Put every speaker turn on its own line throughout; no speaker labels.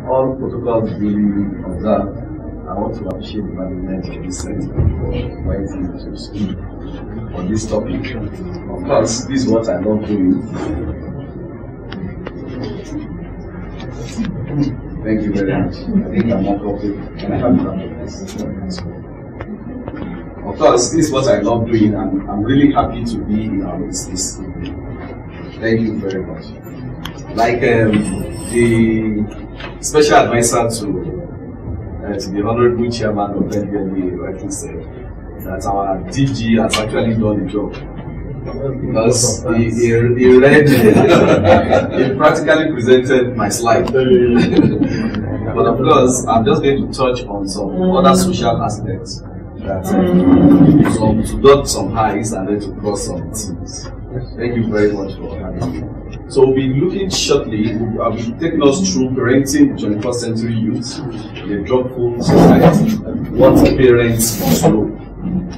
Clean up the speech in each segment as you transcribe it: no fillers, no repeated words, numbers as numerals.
All protocols being observed, I want to appreciate the management of this center for inviting me to speak on this topic. Of course, this is what I love doing. Thank you very much. I think I'm not confident. Can I have this? Of course, this is what I love doing, and I'm really happy to be in our midst this evening. Thank you very much. Like the special advisor to the Honorable Chairman of Epidemiology rightly said, that our DG has actually done the job. Because he read, he practically presented my slide. But of course, I'm just going to touch on some other social aspects that to dot some highs and then to cross some T's. Thank you very much for having me. So we'll be looking shortly, I'll be taking us through parenting 21st century youth in a drug-full society. What parents must know.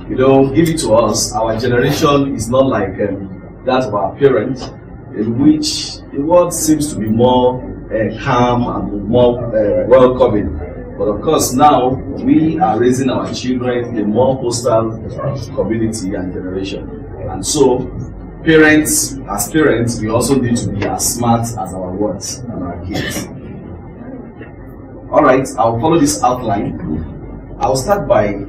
You know, give it to us, our generation is not like that of our parents, in which the world seems to be more calm and more welcoming. But of course now, we are raising our children in a more hostile community and generation. And so, parents, as parents, we also need to be as smart as our words and our kids. Alright, I'll follow this outline. I'll start by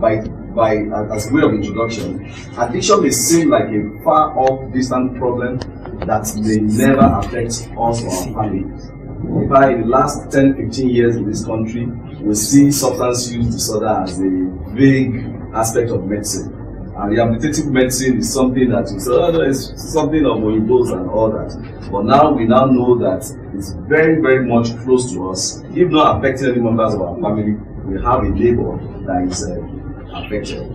as a way of introduction. Addiction may seem like a far off distant problem that may never affect us or our families. In fact, in the last 10-15 years in this country, we see substance use disorder as a big aspect of medicine. And rehabilitative medicine is something that we say, oh, it's something of Oyinbos and all that. But now we now know that it's very, very much close to us. If not affecting any members of our family, we have a neighbor that is affected.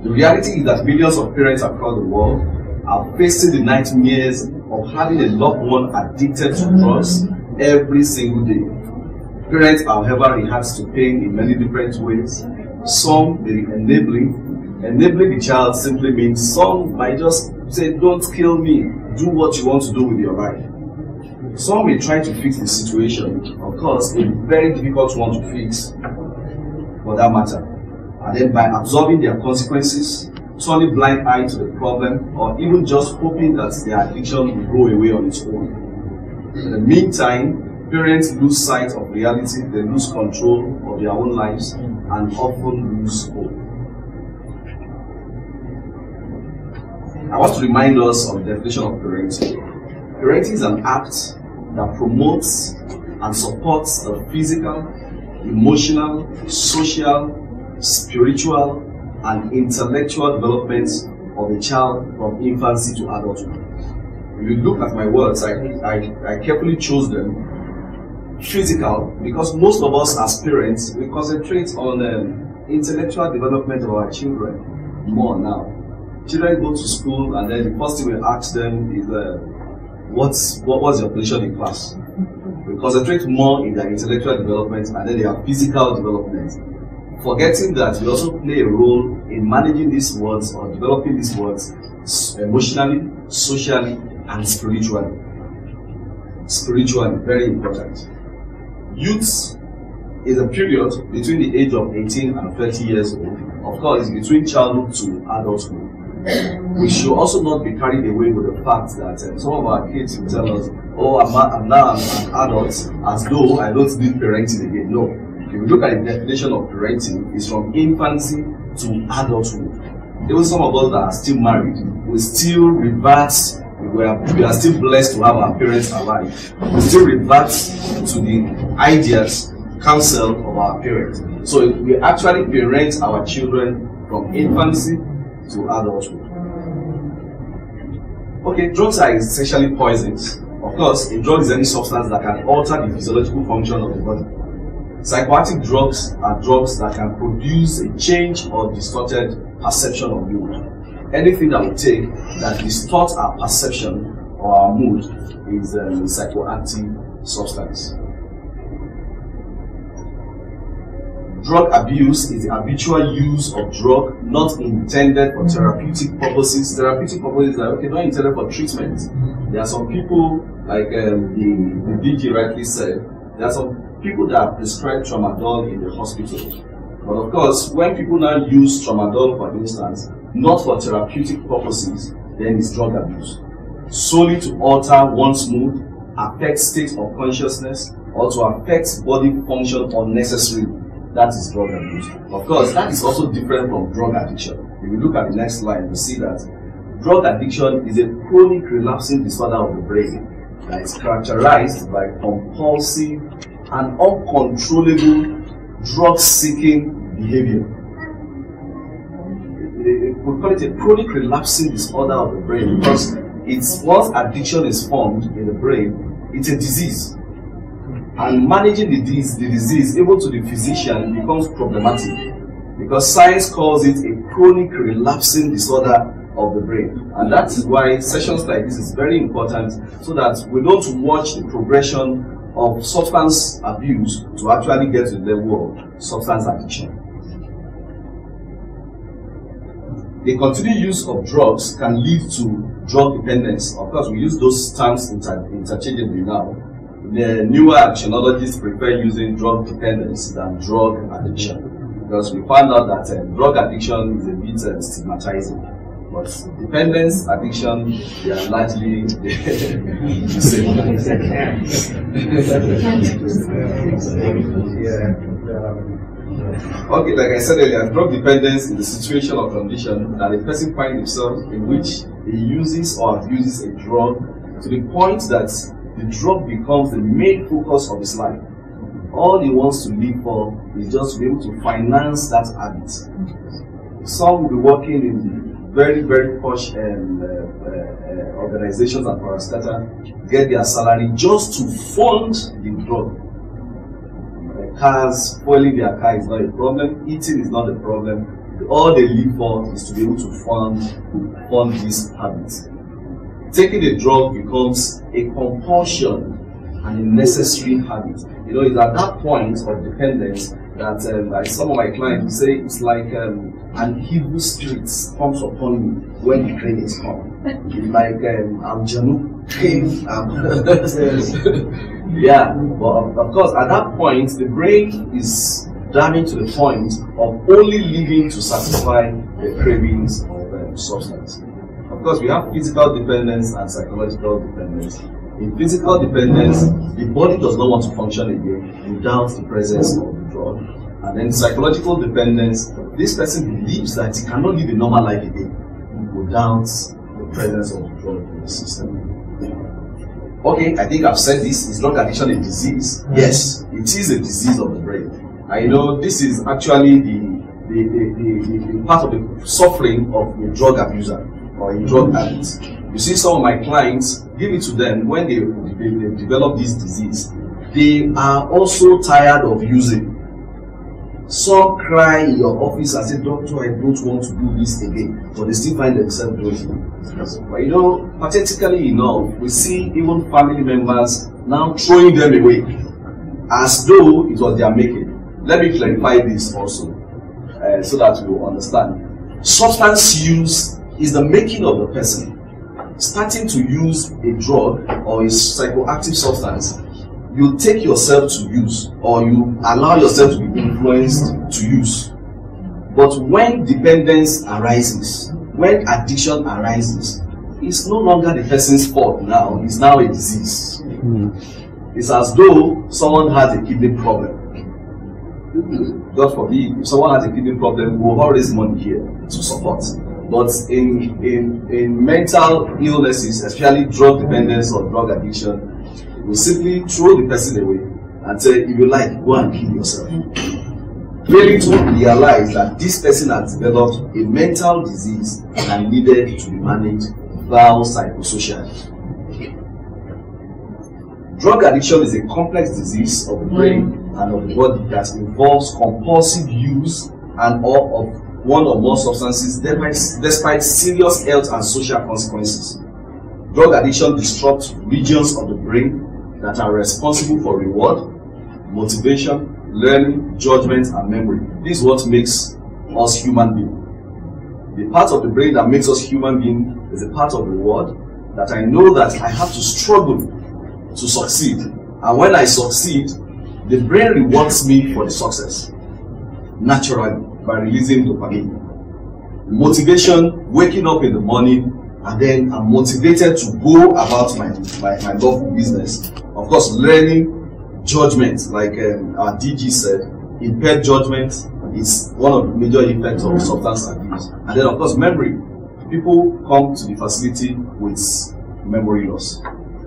The reality is that millions of parents across the world are facing the nightmares of having a loved one addicted to drugs every single day. Parents, however, react to pain in many different ways. Some may be enabling. Enabling the child simply means some might just say, don't kill me, do what you want to do with your life. Some may try to fix the situation, of course, a very difficult one to fix for that matter. And then by absorbing their consequences, turning a blind eye to the problem, or even just hoping that their addiction will go away on its own. In the meantime, parents lose sight of reality, they lose control of their own lives, and often lose hope. I want to remind us of the definition of parenting. Parenting is an act that promotes and supports the physical, emotional, social, spiritual, and intellectual development of a child from infancy to adulthood. If you look at my words, I carefully chose them. Physical, because most of us as parents, we concentrate on intellectual development of our children more now. Children go to school and then the first thing we ask them is, what was your position in class? We concentrate more in their intellectual development and then their physical development, forgetting that we also play a role in managing these words or developing these words emotionally, socially, and spiritually. Spiritually, very important. Youth is a period between the age of 18 and 30 years old. Of course, it's between childhood to adulthood. We should also not be carried away with the fact that some of our kids will tell us, oh, I'm now an adult, as though I don't need parenting again. No. If you look at the definition of parenting, it's from infancy to adulthood. Even some of us that are still married, we still revert, we are still blessed to have our parents alive. We still revert to the ideas, counsel of our parents. So we actually parent our children from infancy to adulthood. Okay, drugs are essentially poisons. Of course, a drug is any substance that can alter the physiological function of the body. Psychoactive drugs are drugs that can produce a change or distorted perception of mood. Anything that we take that distorts our perception or our mood is a psychoactive substance. Drug abuse is the habitual use of drug not intended for therapeutic purposes. Therapeutic purposes are okay, not intended for treatment. There are some people, like the DG rightly said, there are some people that are prescribed tramadol in the hospital. But of course, when people now use tramadol, for instance, not for therapeutic purposes, then it's drug abuse. Solely to alter one's mood, affect state of consciousness, or to affect body function unnecessarily. That is drug abuse. Of course, that is also different from drug addiction. If you look at the next slide, you see that drug addiction is a chronic relapsing disorder of the brain that is characterized by compulsive and uncontrollable drug-seeking behavior. We call it a chronic relapsing disorder of the brain because once addiction is formed in the brain, it's a disease. And managing the disease, even to the physician, becomes problematic because science calls it a chronic relapsing disorder of the brain. And that is why sessions like this is very important, so that we don't watch the progression of substance abuse to actually get to the level of substance addiction. The continued use of drugs can lead to drug dependence. Of course, we use those terms interchangeably now. The newer addictologists prefer using drug dependence than drug addiction because we found out that drug addiction is a bit stigmatizing. But dependence, addiction, they are largely the same. Okay, like I said earlier, drug dependence is the situation or condition that a person finds himself in which he uses or abuses a drug to the point that the drug becomes the main focus of his life. All he wants to live for is just to be able to finance that habit. Some will be working in very, very posh organizations and parastatal, get their salary just to fund the drug. Cars, spoiling their car is not a problem, eating is not a problem. All they live for is to be able to fund these habits. Taking a drug becomes a compulsion and a necessary habit. You know, it's at that point of dependence that like some of my clients say it's like an evil spirit comes upon me when the cravings come. It's like I'm Janu came. Yeah, but of course at that point the brain is damaged to the point of only living to satisfy the cravings of substance. Of course, we have physical dependence and psychological dependence. In physical dependence, the body does not want to function again without the presence of the drug. And then psychological dependence, this person believes that he cannot live a normal life again without the presence of the drug in the system. Okay, I think I've said this. Is drug addiction a disease? Yes, it is a disease of the brain. I know this is actually the part of the suffering of a drug abuser or a drug addict. You see, some of my clients, give it to them when they develop this disease, they are also tired of using. Some cry in your office and say, "Doctor, I don't want to do this again," but they still find themselves doing it. But you know, pathetically enough, we see even family members now throwing them away as though it was their making. Let me clarify this also, so that you will understand. Substance use is the making of the person. Starting to use a drug or a psychoactive substance, you take yourself to use, or you allow yourself to be influenced to use. But when dependence arises, when addiction arises, it's no longer the person's fault now, it's now a disease. It's as though someone has a kidney problem. God forbid, if someone has a kidney problem, we'll all raise money here to support. But in mental illnesses, especially drug dependence or drug addiction, we simply throw the person away and say, if you like, go and kill yourself. Failing to realize that this person has developed a mental disease and needed to be managed via psychosocial. Drug addiction is a complex disease of the brain and of the body that involves compulsive use and or of one or more substances despite serious health and social consequences. Drug addiction disrupts regions of the brain that are responsible for reward, motivation, learning, judgment, and memory. This is what makes us human beings. The part of the brain that makes us human beings is a part of the world that I know that I have to struggle to succeed. And when I succeed, the brain rewards me for the success, naturally, by releasing dopamine. Motivation, waking up in the morning, and then I'm motivated to go about my lawful business. Of course, learning, judgment, like our DG said, impaired judgment is one of the major effects of substance abuse. And then, of course, memory. People come to the facility with memory loss.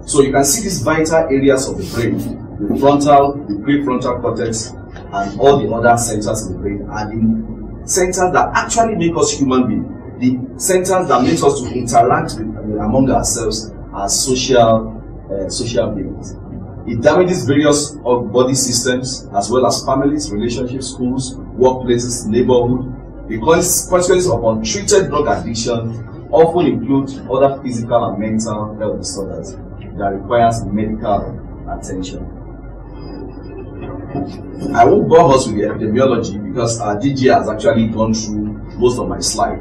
So you can see these vital areas of the brain, the frontal, the prefrontal cortex, and all the other centers in the brain are the centers that actually make us human beings. The centers that make us to interact with, among ourselves as social beings. It damages various body systems as well as families, relationships, schools, workplaces, neighborhood. The consequences of untreated drug addiction often include other physical and mental health disorders that requires medical attention. I won't bore us with the epidemiology because our DG has actually gone through most of my slides.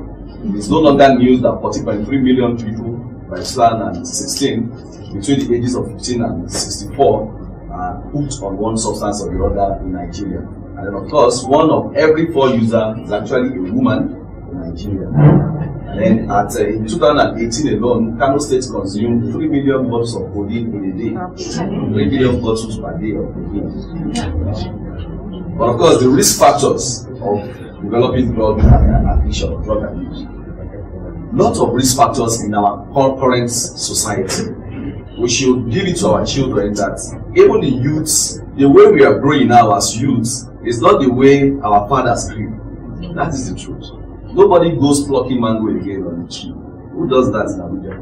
It's no longer news that 40.3 million people by 2016 between the ages of 15 and 64 are hooked on one substance or the other in Nigeria. And then, of course, 1 of every 4 users is actually a woman in Nigeria. And then in 2018 alone, Kano State consumed 3 million bottles of codeine in a day. 3 million bottles per day of codeine. But of course, the risk factors of developing drug addiction, drug abuse. Lot of risk factors in our current society. We should give it to our children that even the youths, the way we are growing now as youths, is not the way our fathers grew. That is the truth. Nobody goes plucking mango again on the tree. Who does that in Abuja?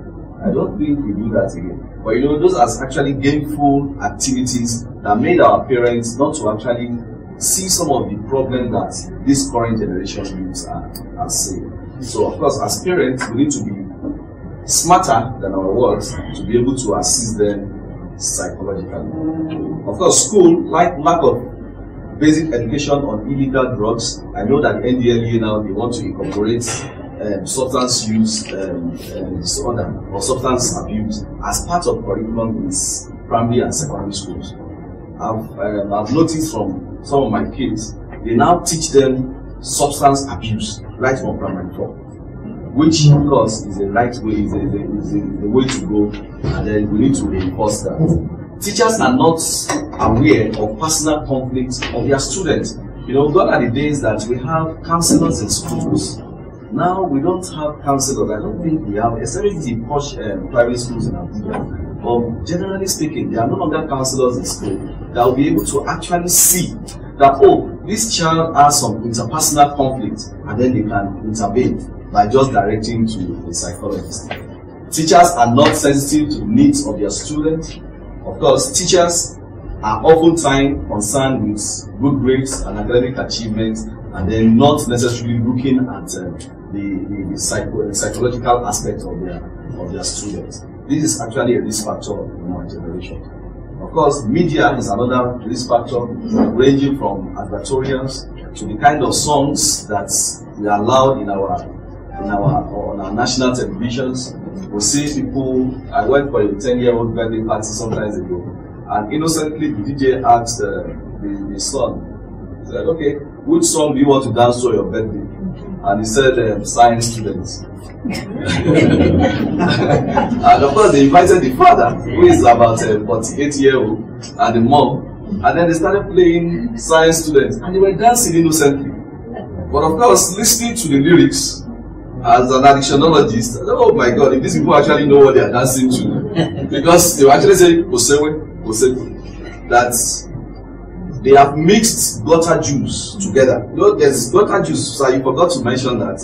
I don't think we do that again. But you know, those are actually gainful activities that made our parents not to actually see some of the problems that this current generation youths are seeing. So, of course, as parents, we need to be smarter than our words to be able to assist them psychologically. Of course, school, lack of basic education on illegal drugs. I know that NDLEA now, they want to incorporate substance use disorder or substance abuse as part of curriculum in primary and secondary schools. I've noticed from some of my kids, they now teach them substance abuse right from primary 4, which of course is the right way, is the way to go, and then we need to reinforce that. Teachers are not aware of personal conflicts of their students. You know, gone are the days that we have counselors in schools. Now we don't have counselors. I don't think we have, especially the posh private schools in Abuja. But generally speaking, there are no longer counselors in school that will be able to actually see that, oh, this child has some interpersonal conflict, and then they can intervene by just directing to a psychologist. Teachers are not sensitive to the needs of their students. Of course, teachers are oftentimes concerned with good grades and academic achievements, and then not necessarily looking at the psychological aspect of their students. This is actually a risk factor in our generation. Of course, media is another risk factor, ranging from advertorials to the kind of songs that we are allowed on our national televisions. We see people. I went for a 10-year-old birthday party some time ago, and innocently the DJ asked the son, he said, "Okay, which song do you want to dance to your birthday?" And he said, "Science students." And of course, they invited the father, who is about 48-year-old, and the mom, and then they started playing science students, and they were dancing innocently. But of course, listening to the lyrics as an addictologist, oh my God, if these people actually know what they are dancing to, because they will actually say "Osewe, Osewe," that they have mixed gutter juice together. You know, there's gutter juice, so you forgot to mention that.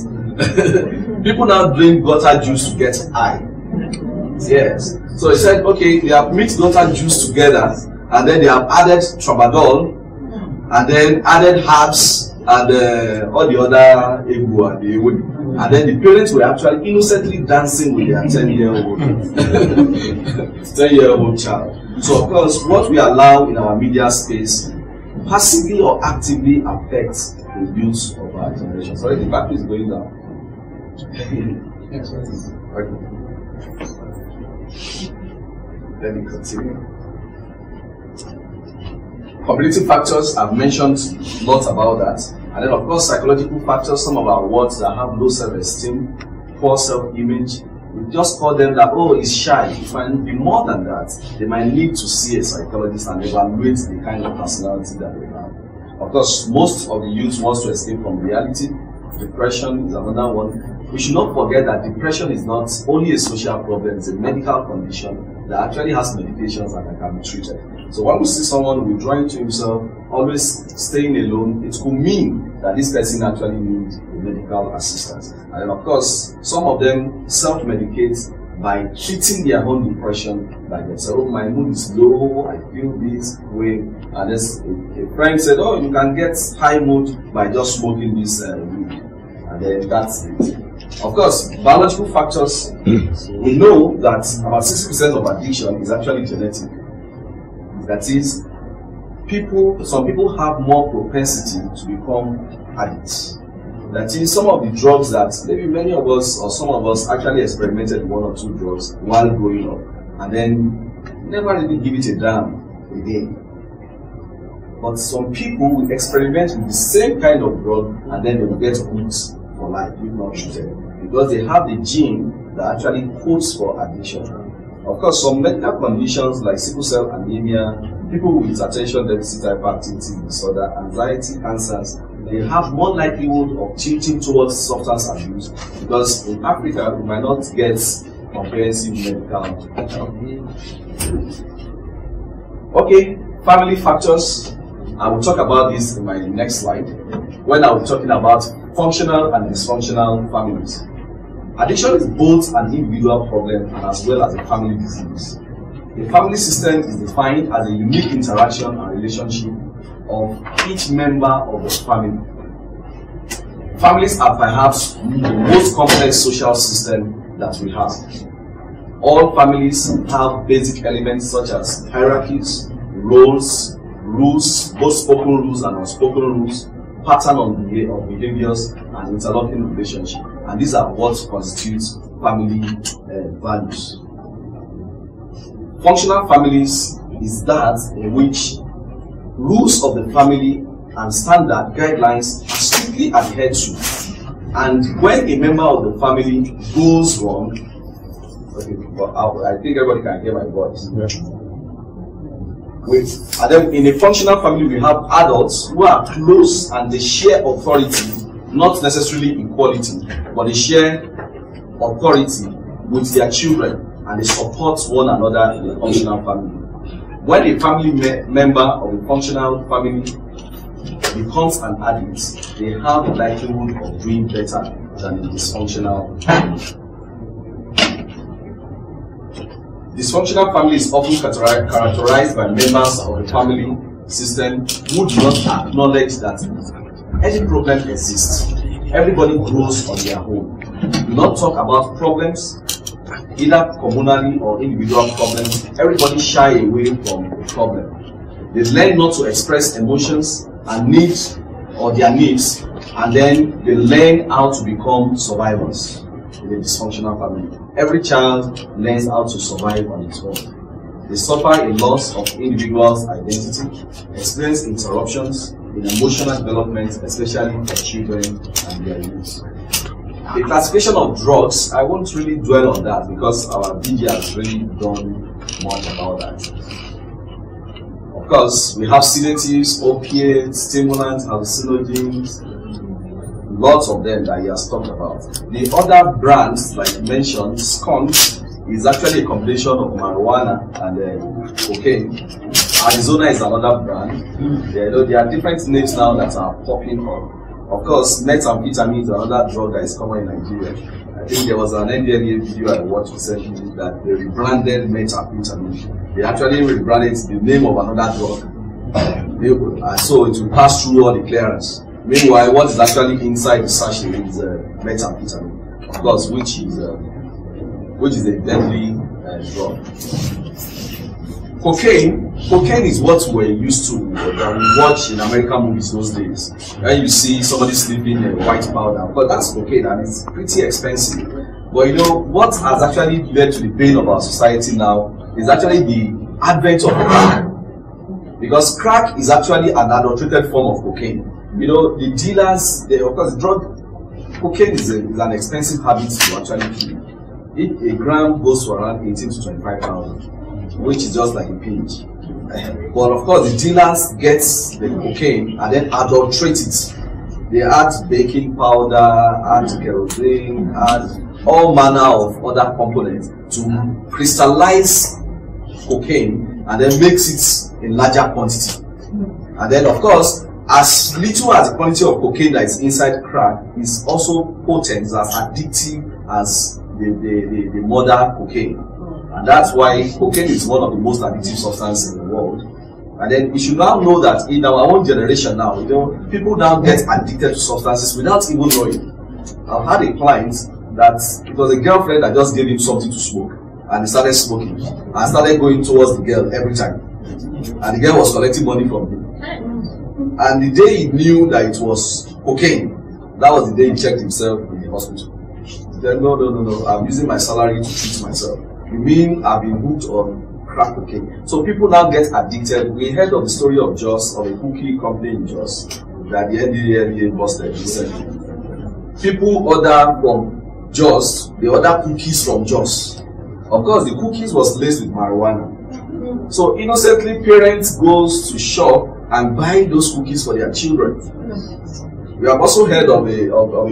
People now drink gutter juice to get high. Yes. So he said, okay, they have mixed gutter juice together, and then they have added tramadol, and then added herbs, and all the other egu and the ewu. And then the parents were actually innocently dancing with their 10-year-old child. So of course, what we allow in our media space passively or actively affect the youth of our generation. Sorry, the battery is going down. Okay. Let me continue. Cognitive factors, I've mentioned lots about that. And then, of course, psychological factors, some of our words that have low self-esteem, poor self-image. We just call them that, oh, he's shy. It might be more than that. They might need to see a psychologist and evaluate the kind of personality that they have. Of course, most of the youth wants to escape from reality. Depression is another one. We should not forget that depression is not only a social problem, it's a medical condition that actually has medications that can be treated. So when we see someone withdrawing to himself, always staying alone, it could mean that this person actually needs medical assistance. And of course, some of them self-medicate by treating their own depression by themselves. Oh, my mood is low, I feel this way. And a friend said, oh, you can get high mood by just smoking this weed. And then that's it. Of course, biological factors, we know that about 60% of addiction is actually genetic. That is, some people have more propensity to become addicts. That is, some of the drugs that maybe many of us or some of us actually experimented one or two drugs while growing up, and then never really give it a damn again. But some people will experiment with the same kind of drug and then they will get hooked for life, if not treated, because they have the gene that actually codes for addiction. Of course, some medical conditions like sickle cell anemia, people with attention deficit hyperactivity disorder, anxiety, cancers, they have more likelihood of tilting towards substance abuse, because in Africa we might not get comprehensive medical help. Okay, family factors. I will talk about this in my next slide when I will be talking about functional and dysfunctional families. Addiction is both an individual problem and as well as a family disease. A family system is defined as a unique interaction and relationship of each member of the family. Families are perhaps the most complex social system that we have. All families have basic elements such as hierarchies, roles, rules, both spoken rules and unspoken rules, pattern of behaviors, and interlocking relationship. And these are what constitutes family values. Functional families is that in which rules of the family and standard guidelines are strictly adhered to. And when a member of the family goes wrong, okay, but I think everybody can hear my voice. And then in a functional family, we have adults who are close and they share authority, not necessarily equality, but they share authority with their children and they support one another in a functional family. When a family member of a functional family becomes an addict, they have the likelihood of doing better than a dysfunctional family. Dysfunctional family is often characterized by members of the family system who do not acknowledge that any problem exists. Everybody grows on their own. Do not talk about problems, either communally or individual problems. Everybody shy away from the problem. They learn not to express emotions and needs or their needs, and then they learn how to become survivors in a dysfunctional family. Every child learns how to survive on its own. They suffer a loss of individual's identity, experience interruptions in emotional development, especially for children and their youth. The classification of drugs, I won't really dwell on that because our DJ has really done much about that. Of course, we have sedatives, opiates, stimulants, hallucinogens, lots of them that he has talked about. The other brands, like mentioned, skunk, is actually a combination of marijuana and cocaine. Arizona is another brand. There are different names now that are popping up. Of course, methamphetamine is another drug that is common in Nigeria. I think there was an NDLEA video I watched recently that they rebranded methamphetamine. They actually rebranded the name of another drug. And so it will pass through all the clearance. Meanwhile, what is actually inside the sachet is methamphetamine, of course, which is a deadly drug. Cocaine is what we're used to that we watch in American movies those days. When you see somebody sleeping in white powder, but that's cocaine and it's pretty expensive. But you know, what has actually led to the bane of our society now is actually the advent of crack. Because crack is actually an adulterated form of cocaine. You know, the dealers, of course, cocaine is an expensive habit to actually keep. A gram goes to around 18 to 25,000. Which is just like a pinch. But of course, the dealers get the cocaine and then adulterate it. They add baking powder, add kerosene, add all manner of other components to crystallize cocaine and then makes it in larger quantity. And then, of course, as little as the quantity of cocaine that is inside crack is also potent, as addictive as the mother cocaine. And that's why cocaine is one of the most addictive substances in the world. And then we should now know that in our own generation now, you know, people now get addicted to substances without even knowing. I've had a client that it was a girlfriend that just gave him something to smoke, and he started smoking and started going towards the girl every time. And the girl was collecting money from him. And the day he knew that it was cocaine, that was the day he checked himself in the hospital. He said, no, I'm using my salary to treat myself. You mean I've been hooked on crack cocaine? So people now get addicted. We heard of the story of Jos, of a cookie company in Jos, that the NDA busted recently. People order from Jos, they order cookies from Jos. Of course, the cookies was laced with marijuana. So innocently, parents goes to shop and buy those cookies for their children. We have also heard of a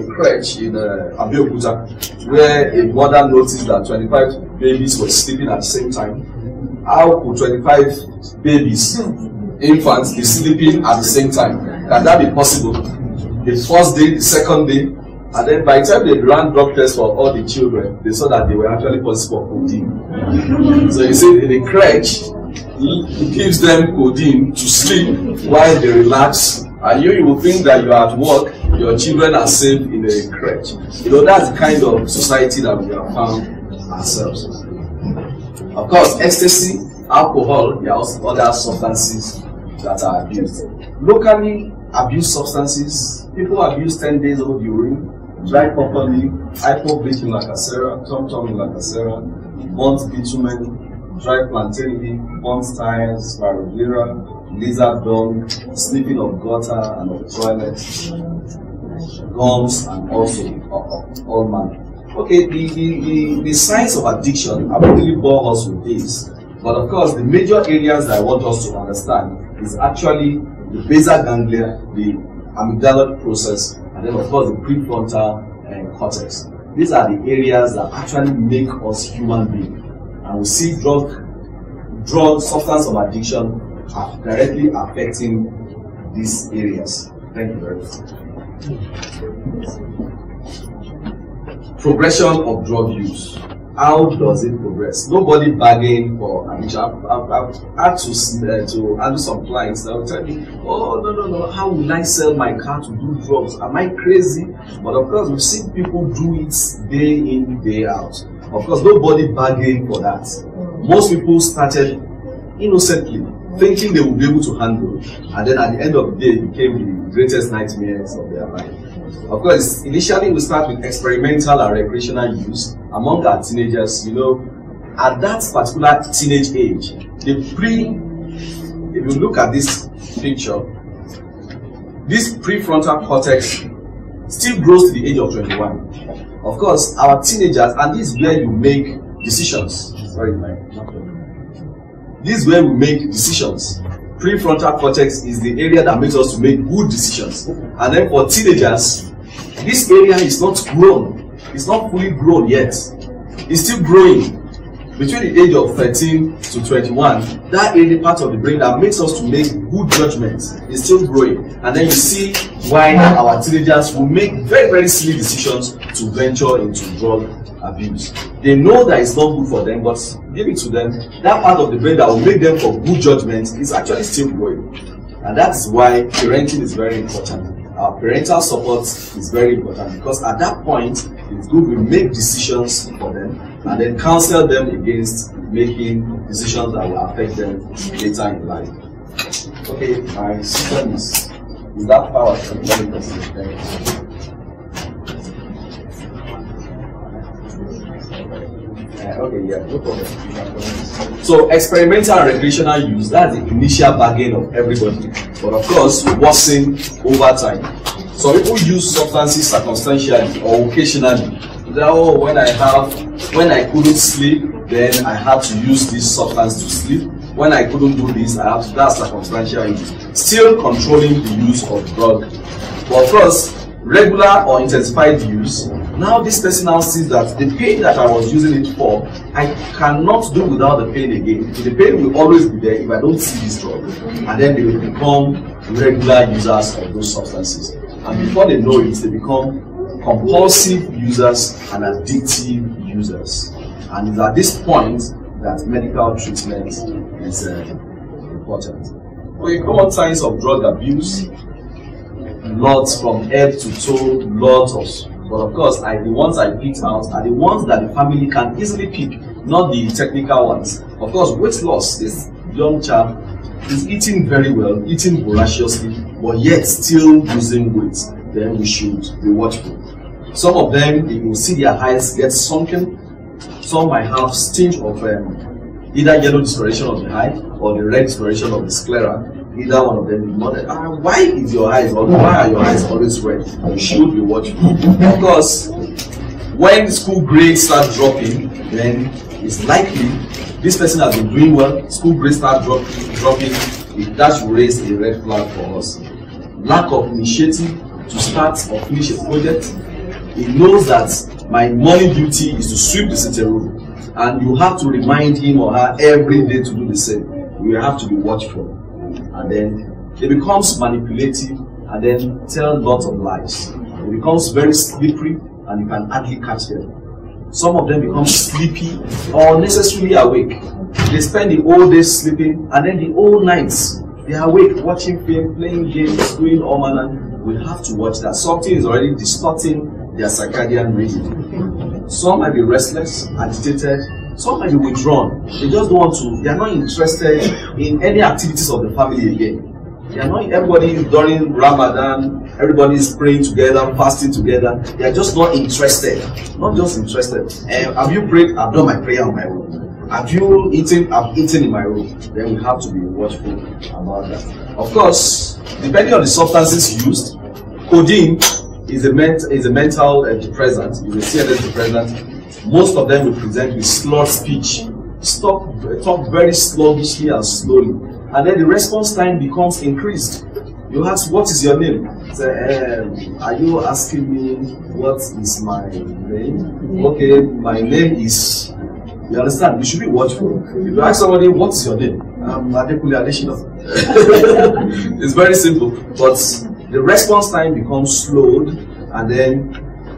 crèche in Abuja, where a mother noticed that 25 babies were sleeping at the same time. How could 25 babies, infants, be sleeping at the same time? Can that be possible? The first day, the second day, and then by the time they ran drug tests for all the children, they saw that they were actually positive for codeine. So you see, in the crèche, it gives them codeine to sleep while they relax. And you will think that you are at work, your children are safe in a crèche. You know, that's the kind of society that we have found ourselves. Of course, ecstasy, alcohol, there are also other substances that are abused. Locally abused substances, people abuse 10 days old urine, dry properly, hypo-bleaching lacacera, tom-tom lacacera, burnt bitumen, dry plantain, burnt tires, varivera, lizard dung, sniffing of gutter and of toilets, gums, and also all manner. Okay, the signs of addiction, I won't really bore us with this, but of course the major areas that I want us to understand is actually the basal ganglia, the amygdala process, and then of course the prefrontal cortex. These are the areas that actually make us human beings, and we see drug substance of addiction are directly affecting these areas. Thank you very much. Progression of drug use. How does it progress? Nobody bargain for addiction. I've had to handle some clients that will tell me, oh, no, how will I sell my car to do drugs? Am I crazy? But of course, we've seen people do it day in, day out. Of course, nobody bargained for that. Most people started innocently, thinking they would be able to handle, and then at the end of the day, it became the greatest nightmares of their life. Of course, initially we start with experimental and recreational use among our teenagers. You know, at that particular teenage age, if you look at this picture, this prefrontal cortex still grows to the age of 21. Of course, our teenagers, and this is where you make decisions. This is where we make decisions. Prefrontal cortex is the area that makes us to make good decisions. And then for teenagers, this area is not grown. It's not fully grown yet. It's still growing. Between the age of 13 to 21, that area part of the brain that makes us to make good judgments is still growing. And then you see why our teenagers will make very, very silly decisions to venture into drug abuse. They know that it's not good for them, but give it to them. That part of the brain that will make them for good judgment is actually still growing. And that's why parenting is very important. Our parental support is very important, because at that point, it's good we make decisions for them and then counsel them against making decisions that will affect them later in life. Okay, my system is that power. Okay, yeah, no problem. So experimental and recreational use, that's the initial bargain of everybody. But of course, worsen over time. So people use substances circumstantially or occasionally. Oh, when I couldn't sleep, then I had to use this substance to sleep. When I couldn't do this, I have to, that's circumstantial use. Still controlling the use of drug. But of course, regular or intensified use, now this person now sees that the pain that I was using it for, I cannot do without the pain again. The pain will always be there if I don't see this drug. And then they will become regular users of those substances. And before they know it, they become compulsive users and addictive users. And it's at this point that medical treatment is important. Okay, common signs of drug abuse. Lots from head to toe, lots of. But of course, the ones I picked out are the ones that the family can easily pick, not the technical ones. Of course, weight loss. This young chap is eating very well, eating voraciously, but yet still losing weight. Then we should be watchful. Some of them, you will see their eyes get sunken. Some might have stinge of either yellow discoloration of the eye or the red discoloration of the sclera. Either one of them is not. Why is your eyes, or why are your eyes always red? You should be watchful. Of course, when school grades start dropping, then it's likely this person has been doing well. School grades start dropping. That should raise a red flag for us. Lack of initiative to start or finish a project. He knows that my morning duty is to sweep the sitting room, and you have to remind him or her every day to do the same. You have to be watchful. And then it becomes manipulative and then tell lots of lies. It becomes very slippery and you can hardly catch them. Some of them become sleepy or unnecessarily awake. They spend the whole day sleeping and then the whole nights they are awake, watching film, playing games, doing all manner. We have to watch that. Something is already distorting their circadian rhythm. Some might be restless, agitated. Some might be withdrawn. They just don't want to, they are not interested in any activities of the family again. They are not, everybody during Ramadan, everybody is praying together, fasting together. They are just not interested. Not just interested. Have you prayed? I've done my prayer on my own. Have you eaten? I've eaten in my room. Then we have to be watchful about that. Of course, depending on the substances used, codeine is a mental depressant, is a CNS depressant. Most of them will present with slurred speech, talk very sluggishly and slowly, and then the response time becomes increased. You ask, what is your name? Say, are you asking me what is my name? Okay, my name is, you understand, you should be watchful. If you ask somebody, what is your name? I'm Adeshina. It's very simple, but the response time becomes slowed and then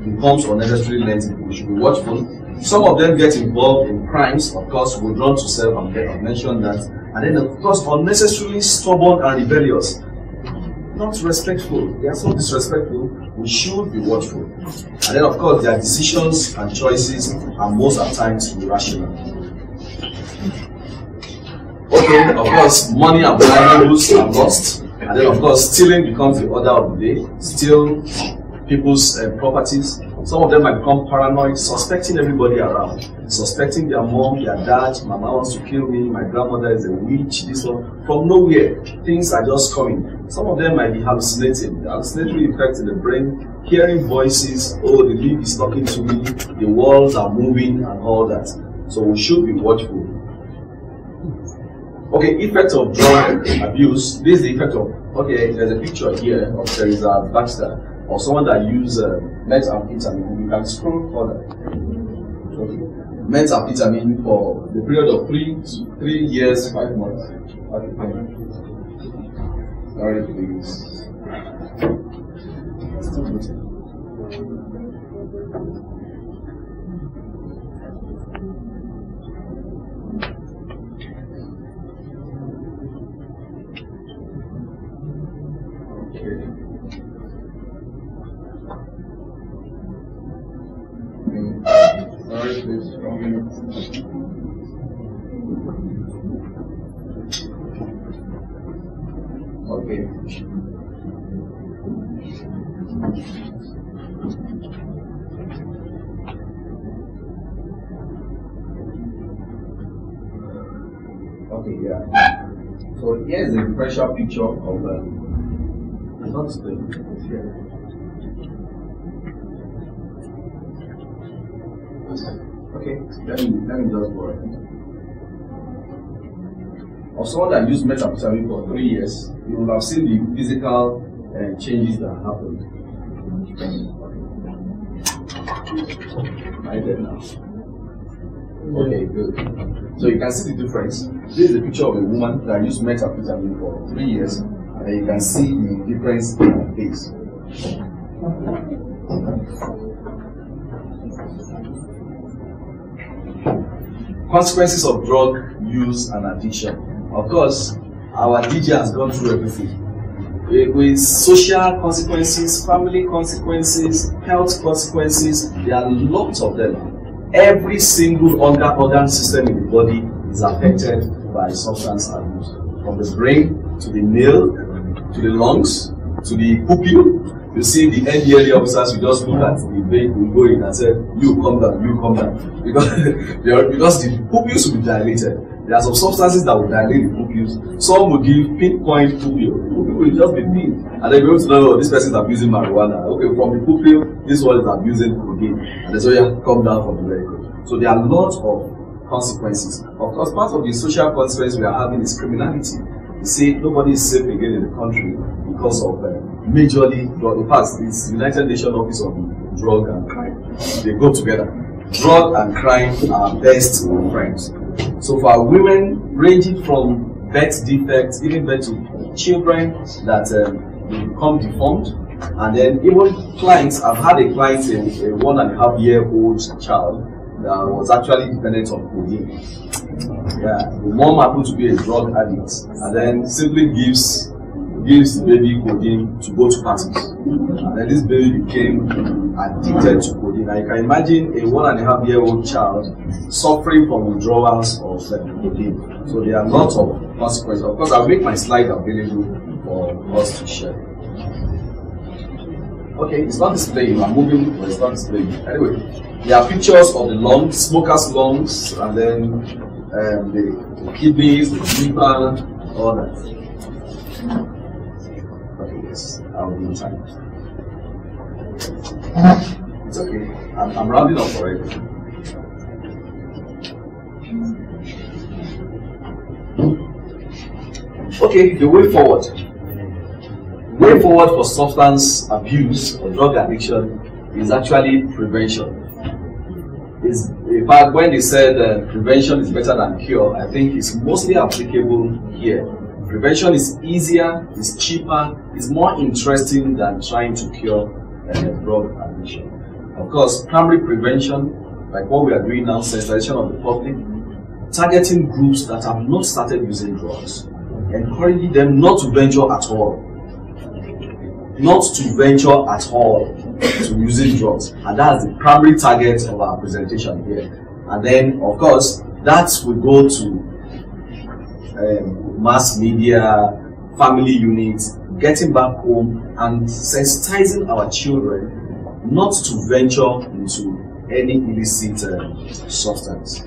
becomes unnecessarily lengthy. We should be watchful. Some of them get involved in crimes, of course, withdrawn to self, I've mentioned that. And then, of course, unnecessarily stubborn and rebellious. Not respectful. They are so disrespectful. We should be watchful. And then, of course, their decisions and choices are most at times irrational. Okay, of course, money and valuables are lost. And then, of course, stealing becomes the order of the day. Steal people's properties. Some of them might become paranoid, suspecting everybody around, suspecting their mom, their dad. Mama wants to kill me, my grandmother is a witch, this one. From nowhere, things are just coming. Some of them might be hallucinating, the hallucinatory effect in the brain, hearing voices, oh, the leaf is talking to me, the walls are moving, and all that. So we should be watchful. Okay, effect of drug abuse. This is the effect of, okay, there's a picture here of Teresa Baxter, or someone that uses methamphetamine. You can scroll further. Okay. Methamphetamine for the period of 3 years, 5 months. Okay, fine. Sorry, please. Still good. Okay. Okay, yeah. So here is a pressure picture of not here. Okay, let me just go ahead. Of someone that used methamphetamine for 3 years, you will have seen the physical changes that happened. Right there now. Okay, good. So you can see the difference. This is a picture of a woman that used methamphetamine for 3 years, and you can see the difference in her face. Consequences of drug use and addiction. Of course, our DJ has gone through everything. With social consequences, family consequences, health consequences, there are lots of them. Every single organ system in the body is affected by substance abuse. From the brain, to the nail, to the lungs, to the pupil. You see the NDLA officers, you just look at the brain, will go in and say, you come down, you come down. Because the pupils will be dilated. There are some substances that will dilate the pupils. Some will give pinpoint pupil. The pupil will just be thin. And they'll be able to know, oh, this person is abusing marijuana. Okay, from the pupil, this one is abusing cocaine. And they say, yeah, come down from the vehicle. So there are lots of consequences. Of course, part of the social consequence we are having is criminality. You see, nobody is safe again in the country because of majorly drug. In fact, it's United Nations Office on Drug and Crime. They go together. Drug and crime are best friends. So for women, ranging from birth defects, giving birth to children that become deformed, and then even clients. I've had a client, a 1.5-year-old child that was actually dependent on codeine. Yeah, the mom happened to be a drug addict, and then simply gives the baby codeine to go to parties, and then this baby became addicted to codeine. Now you can imagine a 1.5-year-old child suffering from withdrawals of codeine. So there are lots of consequences. Of course, I'll make my slide available for us to share. Okay, it's not displaying. I'm moving, but it's not displaying. Anyway, there are pictures of the lungs, smokers' lungs, and then the kidneys, the liver, all that. Yes, I'll be in time. It's okay. I'm rounding up already. Okay, the way forward. Way forward for substance abuse or drug addiction is actually prevention. In fact, when they said prevention is better than cure, I think it's mostly applicable here. Prevention is easier, is cheaper, is more interesting than trying to cure drug addiction. Of course, primary prevention, like what we are doing now, sensitization of the public, targeting groups that have not started using drugs, encouraging them not to venture at all. Not to venture at all to using drugs. And that's the primary target of our presentation here. And then, of course, that will go to mass media, family units, getting back home and sensitizing our children not to venture into any illicit substance.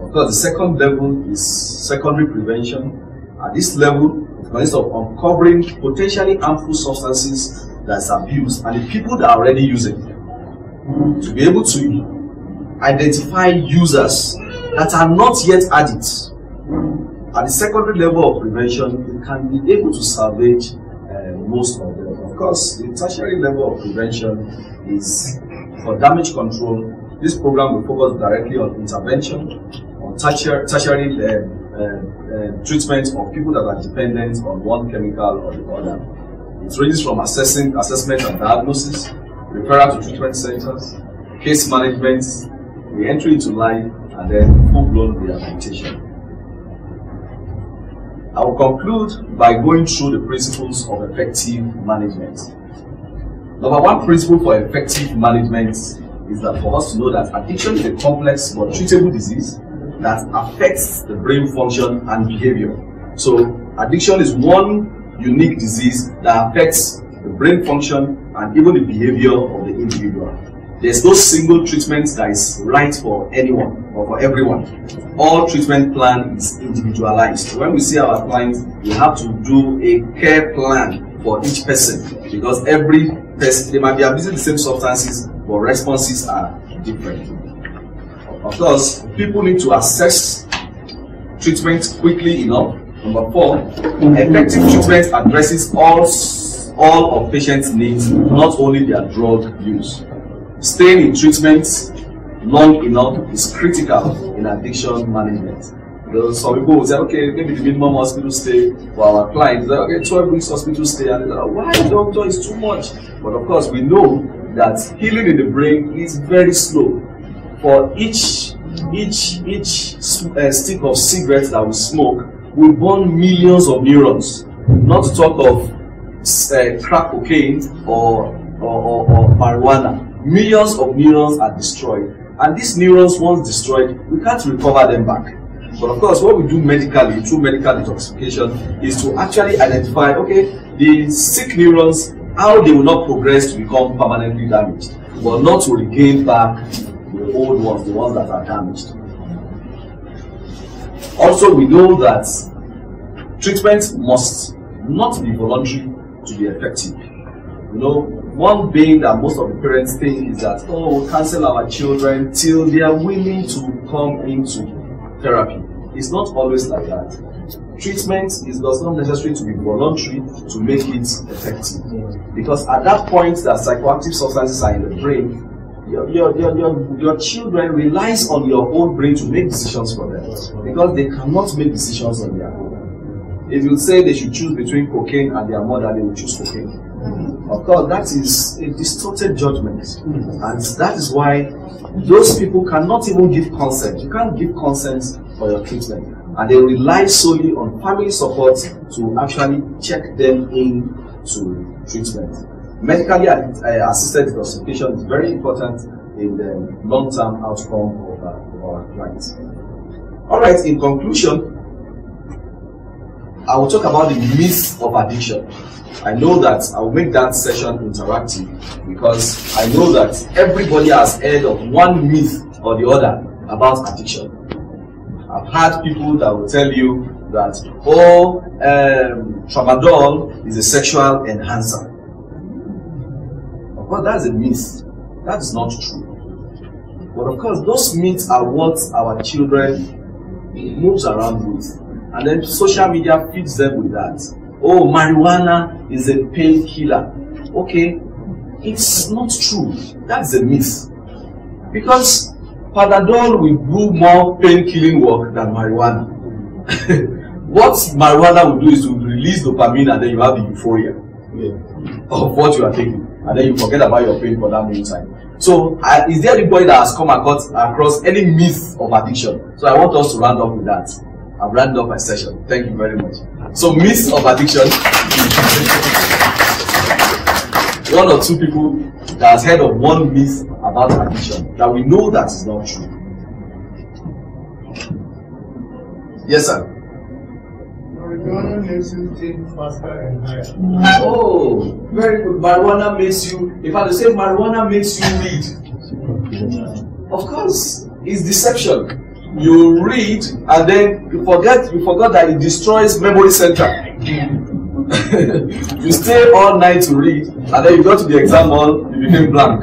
Of course, the second level is secondary prevention. At this level, it consists of uncovering potentially harmful substances that's abused and the people that are already using them. To be able to identify users that are not yet addicts. At the secondary level of prevention, you can be able to salvage most of them. Of course, the tertiary level of prevention is for damage control. This program will focus directly on intervention, on tertiary treatment of people that are dependent on one chemical or the other. It ranges from assessment and diagnosis, referral to treatment centers, case management, the entry into life, and then full-blown rehabilitation. I will conclude by going through the principles of effective management. Number one principle for effective management is that for us to know that addiction is a complex but treatable disease that affects the brain function and behavior. So addiction is one unique disease that affects the brain function and even the behavior of the individual. There's no single treatment that is right for anyone or for everyone. All treatment plan is individualized. When we see our clients, we have to do a care plan for each person, because every person, they might be abusing the same substances, but responses are different. Of course, people need to assess treatment quickly enough. Number 4, effective treatment addresses all of patients' needs, not only their drug use. Staying in treatment long enough is critical in addiction management. Because some people will say, okay, maybe the minimum hospital stay for our clients, like, okay, 12 weeks hospital stay, and they're like, why, doctor, is too much? But of course, we know that healing in the brain is very slow. For each stick of cigarettes that we smoke, we burn millions of neurons. Not to talk of crack cocaine or marijuana. Millions of neurons are destroyed, and these neurons, once destroyed, we can't recover them back. But of course, what we do medically, through medical detoxification, is to actually identify, okay, the sick neurons, how they will not progress to become permanently damaged, but not to regain back the old ones, the ones that are damaged. Also, we know that treatment must not be voluntary to be effective. You know, one thing that most of the parents think is that, oh, we'll cancel our children till they are willing to come into therapy. It's not always like that. Treatment does not necessarily to be voluntary to make it effective. Because at that point that psychoactive substances are in the brain, your children relies on your own brain to make decisions for them, because they cannot make decisions on their own. If you say they should choose between cocaine and their mother, they will choose cocaine. Of course, that is a distorted judgment, and that is why those people cannot even give consent. You can't give consent for your treatment, and they rely solely on family support to actually check them into treatment. Medically assisted detoxification is very important in the long-term outcome of our clients. All right, in conclusion, I will talk about the myth of addiction. I know that I will make that session interactive, because I know that everybody has heard of one myth or the other about addiction. I've had people that will tell you that, oh, tramadol is a sexual enhancer. Of course, that's a myth. That is not true. But of course, those myths are what our children moves around with. And then social media feeds them with that. Oh, marijuana is a painkiller. Okay, it's not true. That's a myth. Because Panadol will do more pain-killing work than marijuana. What marijuana will do is to release dopamine, and then you have the euphoria of what you are taking. And then you forget about your pain for that meantime. So, is there anybody that has come across any myth of addiction? So, I want us to round up with that. I've rounded up my session. Thank you very much. So, myths of addiction. One or two people that has heard of one myth about addiction that we know that is not true. Yes, sir.
Marijuana makes you think faster and higher.
Oh, very good. Marijuana makes you, if I say marijuana makes you read, of course, it's deception. You read and then you forgot that it destroys memory center. You stay all night to read, and then you go to the exam hall, you became blank.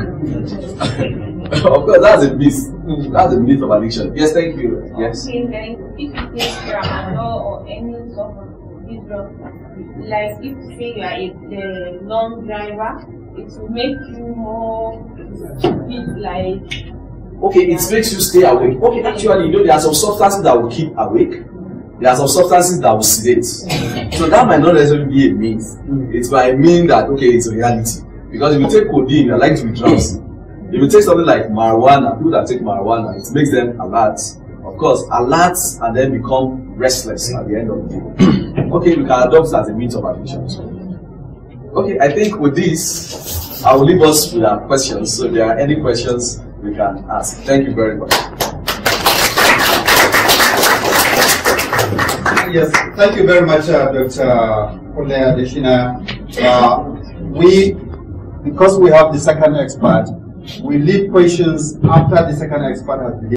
Of course, that's a myth. That's a myth of addiction. Yes, thank you. Yes.
Okay, then if you take tramadol or any sort of these drugs, like if you say you are a long driver, it will make you more fit, like.
Okay, it makes you stay awake. Okay, actually, you know, there are some substances that will keep awake. There are some substances that will sedate. So that might not necessarily be a myth. It might mean that, okay, it's a reality. Because if you take codeine, you're likely to be drowsy. If you take something like marijuana, people that take marijuana, it makes them alert. Of course, alert and then become restless at the end of the day. Okay, we can adopt that as a myth of addiction. Okay, I think with this, I will leave us with our questions. So if there are any questions, we can ask. Thank you very much.
Yes, thank you very much, Dr. KUNLE Adeshina. Because we have the second expert, we leave questions after the second expert has been